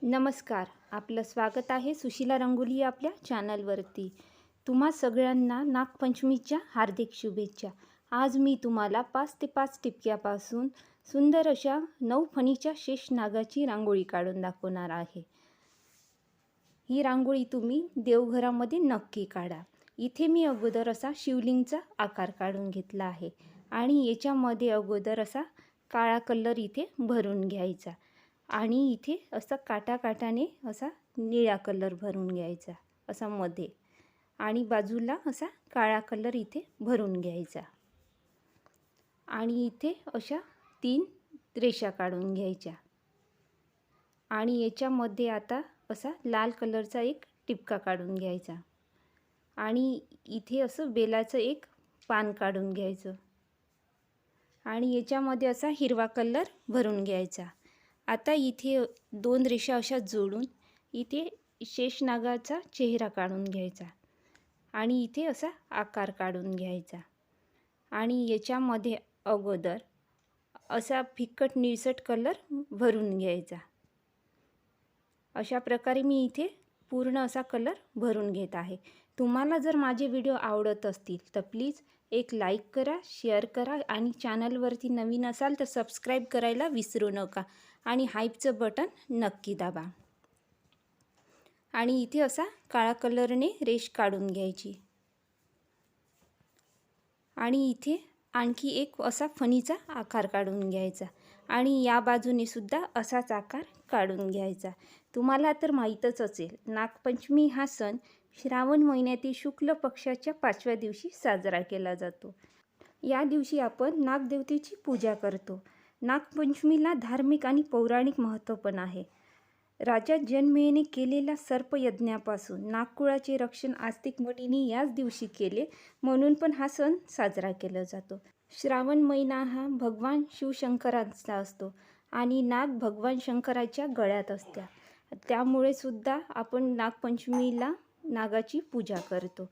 नमस्कार. आपलं स्वागत आहे सुशीला रंगोली आपल्या चॅनलवरती. तुम्हा सगळ्यांना नागपंचमीच्या हार्दिक शुभेच्छा. आज मी तुम्हाला 5 ते 5 टिपक्यापासून सुंदर अशा 9 फणीच्या शेष नागाची रांगोळी काढून दाखवणार आहे. ही रांगोळी तुम्ही देवघरामध्ये नक्की काढा. इथे मी अगोदर असा शिवलिंगचा आकार काढून घेतला आहे आणि याच्यामध्ये अगोदर असा काळा कलर इथे भरून घ्यायचा आणि इथे असा काटाकाटाने असा निळा कलर भरून घ्यायचा असा मध्ये आणि बाजूला असा काळा कलर इथे भरून घ्यायचा आणि इथे अशा 3 रेषा काढून घ्यायच्या आणि याच्यामध्ये आता असा लाल कलरचा एक टिपका काढून घ्यायचा आणि इथे असं बेलाचं एक पान काढून घ्यायचं आणि याच्यामध्ये असा हिरवा कलर भरून घ्यायचा. आता इथे 2 रेषा अशा जोडून इथे शेषनागाचा चेहरा काढून घ्यायचा आणि इथे असा आकार काढून घ्यायचा आणि याच्यामध्ये अगोदर असा फिकट निळसट कलर भरून घ्यायचा. अशा प्रकारे मी इथे पूर्ण असा कलर भरून घेत आहे. तुम्हाला जर माझे व्हिडिओ आवडत असतील तर प्लीज एक लाईक करा, शेअर करा आणि चॅनलवरती नवीन असाल तर सबस्क्राईब करायला विसरू नका आणि हाईपचं बटन नक्की दाबा. आणि इथे असा काळा कलरने रेष काढून घ्यायची आणि इथे आणखी एक असा फणीचा आकार काढून घ्यायचा आणि या बाजूने सुद्धा असाच आकार काढून घ्यायचा. तुम्हाला तर माहीतच असेल, नागपंचमी हा सण श्रावण महिन्यातील शुक्ल पक्षाच्या 5व्या दिवशी साजरा केला जातो. या दिवशी आपण नागदेवतेची पूजा करतो. नागपंचमीला धार्मिक आणि पौराणिक महत्त्व पण आहे. राजा जनमेजयने केलेल्या सर्पयज्ञापासून नागकुळाचे रक्षण आस्तिक मुनींनी याच दिवशी केले, म्हणून पण हा सण साजरा केला जातो. श्रावण महिना हा भगवान शिवशंकरांचा असतो आणि नाग भगवान शंकराच्या गळ्यात असतात. त्यामुळे सुद्धा आपण नागपंचमीला नागाची पूजा करतो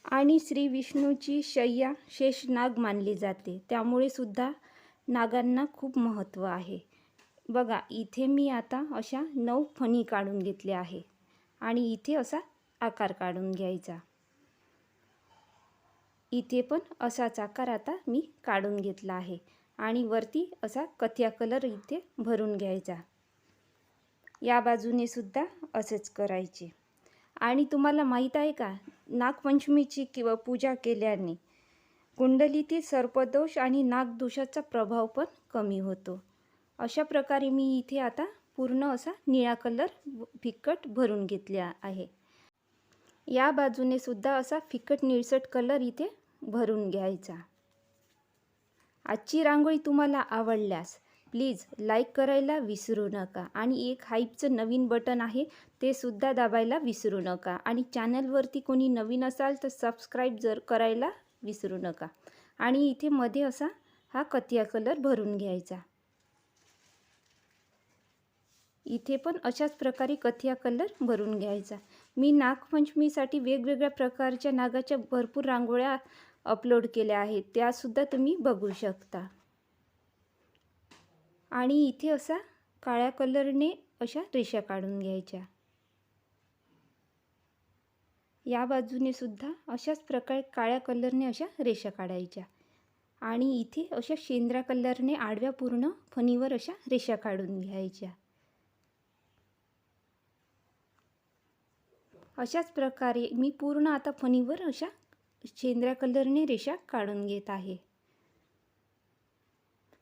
आणि श्री विष्णूची शय्या शेषनाग मानली जाते. त्यामुळे सुद्धा नागांना खूप महत्त्व आहे. बघा, इथे मी आता अशा 9 फणी काढून घेतले आहे आणि इथे असा आकार काढून घ्यायचा. इथे पण असाच आकार आता मी काढून घेतला आहे आणि वरती असा कथ्या कलर इथे भरून घ्यायचा. या बाजूने सुद्धा असेच करायचे. आणि तुम्हाला माहीत आहे का, नागपंचमीची किंवा पूजा केल्याने कुंडलीतील सर्पदोष आणि नागदोषाचा प्रभाव पण कमी होतो. अशा प्रकारे मी इथे आता पूर्ण असा निळा कलर फिकट भरून घेतला आहे. या बाजूने सुद्धा असा फिकट निळसट कलर इथे भरून घ्यायचा. आजची रांगोळी तुम्हाला आवडल्यास प्लीज लाईक करायला विसरू नका आणि एक हाईपचं नवीन बटन आहे ते सुद्धा दाबायला विसरू नका आणि चॅनलवरती कोणी नवीन असाल तर सबस्क्राईब करायला विसरू नका. आणि इथे मध्ये असा हा कथिया कलर भरून घ्यायचा. इथे पण अशाच प्रकारे कथिया कलर भरून घ्यायचा. मी नागपंचमीसाठी वेगवेगळ्या प्रकारच्या नागाच्या भरपूर रांगोळ्या अपलोड केल्या आहेत, त्यासुद्धा तुम्ही बघू शकता. आणि इथे असा काळ्या कलरने अशा रेषा काढून घ्यायच्या. या बाजूने सुद्धा अशाच प्रकारे काळ्या कलरने अशा रेषा काढायच्या आणि इथे अशा शेंद्रा कलरने आडव्या पूर्ण फणीवर अशा रेषा काढून घ्यायच्या. अशाच प्रकारे मी पूर्ण आता फणीवर अशा शेंद्रा कलरने रेषा काढून घेत आहे.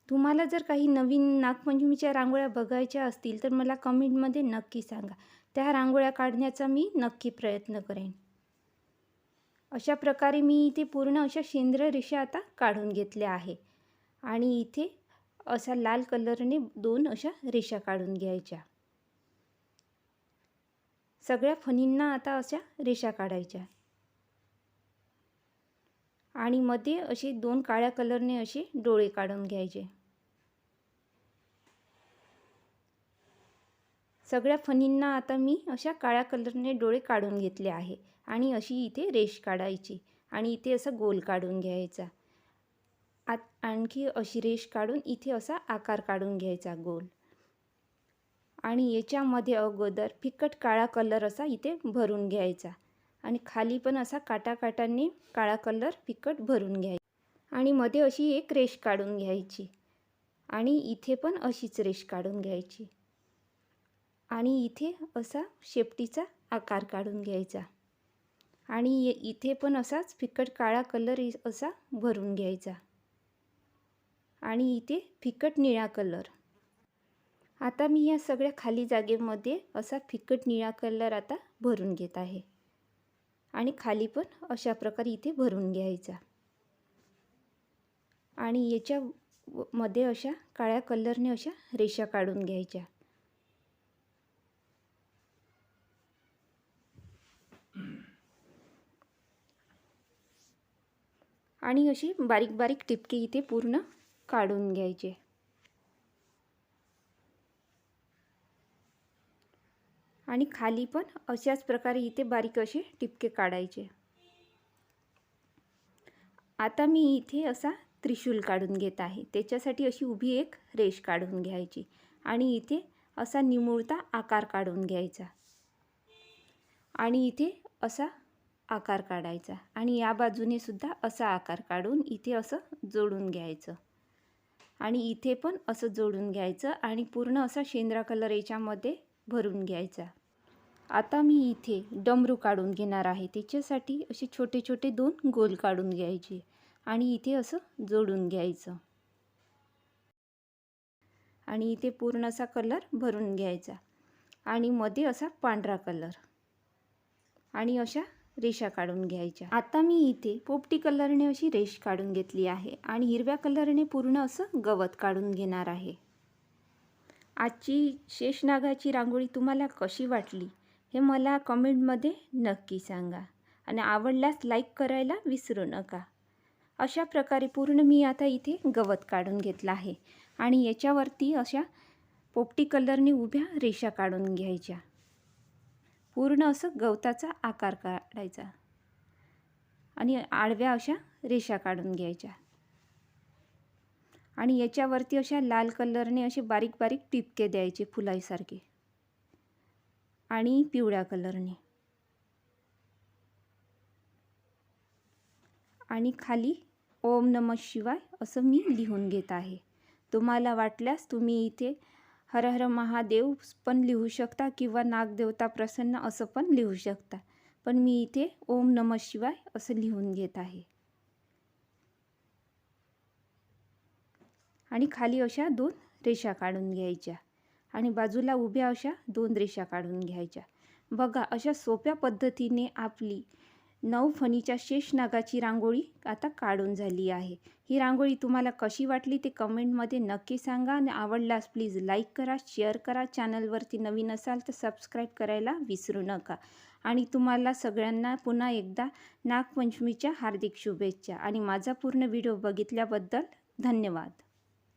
तुम्हाला जर काही नवीन नागपंचमीच्या रांगोळ्या बघायच्या असतील तर मला कमेंटमध्ये नक्की सांगा. त्या रांगोळ्या काढण्याचा मी नक्की प्रयत्न करेन. अशा प्रकारे मी इथे पूर्ण अशा शेंद्र रेषा आता काढून घेतल्या आहे आणि इथे असा लाल कलरने 2 अशा रेषा काढून घ्यायच्या. सगळ्या फणींना आता अशा रेषा काढायच्या आणि मध्ये असे 2 काळ्या कलरने असे डोळे काढून घ्यायचे. सगळ्या फणींना आता मी अशा काळ्या कलरने डोळे काढून घेतले आहे आणि अशी इथे रेष काढायची आणि इथे असा गोल काढून घ्यायचा. आणखी अशी रेष काढून इथे असा आकार काढून घ्यायचा गोल आणि याच्यामध्ये अगोदर फिकट काळा कलर असा इथे भरून घ्यायचा आणि खाली पण असा काटाकाटांनी काळा कलर फिकट भरून घ्यायचा आणि मध्ये अशी एक रेष काढून घ्यायची आणि इथे पण अशीच रेष काढून घ्यायची आणि इथे असा शेपटीचा आकार काढून घ्यायचा आणि इथे पण असाच फिकट काळा कलर असा भरून घ्यायचा आणि इथे फिकट निळा कलर. आता मी या सगळ्या खाली जागेमध्ये असा फिकट निळा कलर आता भरून घेत आहे आणि खाली पण अशा प्रकारे इथे भरून घ्यायचा आणि याच्या मध्ये अशा काळ्या कलरने अशा रेषा काढून घ्यायच्या आणि अशी बारीक बारीक टिपके इथे पूर्ण काढून घ्यायचे आणि खाली पण अशाच प्रकारे इथे बारीक असे टिपके काढायचे. आता मी इथे असा त्रिशूल काढून घेत आहे. त्याच्यासाठी अशी उभी एक रेष काढून घ्यायची आणि इथे असा निमुळता आकार काढून घ्यायचा आणि इथे असा आकार काढायचा आणि या बाजूने सुद्धा असा आकार काढून इथे असं जोडून घ्यायचं आणि इथे पण असं जोडून घ्यायचं आणि पूर्ण असा शेंद्रा कलर याच्यामध्ये भरून घ्यायचा. आता मी इथे डमरू काढून घेणार आहे. त्याच्यासाठी असे छोटे छोटे 2 गोल काढून घ्यायचे आणि इथे असं जोडून घ्यायचं आणि इथे पूर्ण असा कलर भरून घ्यायचा आणि मध्ये असा पांढरा कलर आणि अशा रेषा काढून घ्यायच्या. आता मी इथे पोपटी कलरने अशी रेष काढून घेतली आहे आणि हिरव्या कलरने पूर्ण असं गवत काढून घेणार आहे. आजची शेषनागाची रांगोळी तुम्हाला कशी वाटली हे मला कमेंटमध्ये नक्की सांगा आणि आवडल्यास लाईक करायला विसरू नका. अशा प्रकारे पूर्ण मी आता इथे गवत काढून घेतलं आहे आणि याच्यावरती अशा पोपटी कलरने उभ्या रेषा काढून घ्यायच्या. पूर्ण असं गवताचा आकार काढायचा आणि आडव्या अशा रेषा काढून घ्यायच्या आणि याच्यावरती अशा लाल कलरने असे बारीक बारीक टिपके द्यायचे फुलासारखे आणि पिवळ्या कलरने आणि खाली ओम नमः शिवाय असं मी लिहून घेत आहे. तुम्हाला वाटल्यास तुम्ही इथे हर हर महादेव पण लिहू शकता किंवा नागदेवता प्रसन्न असं पण लिहू शकता, पण मी इथे ओम नमः शिवाय असं लिहून घेत आहे आणि खाली अशा 2 रेषा काढून घ्यायच्या आणि बाजूला उभ्या अशा 2 रेषा काढून घ्यायच्या. बघा, अशा सोप्या पद्धतीने आपली 9 फणीच्या शेषनागाची रांगोळी आता काढून झाली आहे. ही रांगोळी तुम्हाला कशी वाटली ते कमेंटमध्ये नक्की सांगा आणि आवडल्यास प्लीज लाईक करा, शेअर करा. चॅनलवरती नवीन असाल तर सबस्क्राईब करायला विसरू नका आणि तुम्हाला सगळ्यांना पुन्हा एकदा नागपंचमीच्या हार्दिक शुभेच्छा आणि माझा पूर्ण व्हिडिओ बघितल्याबद्दल धन्यवाद.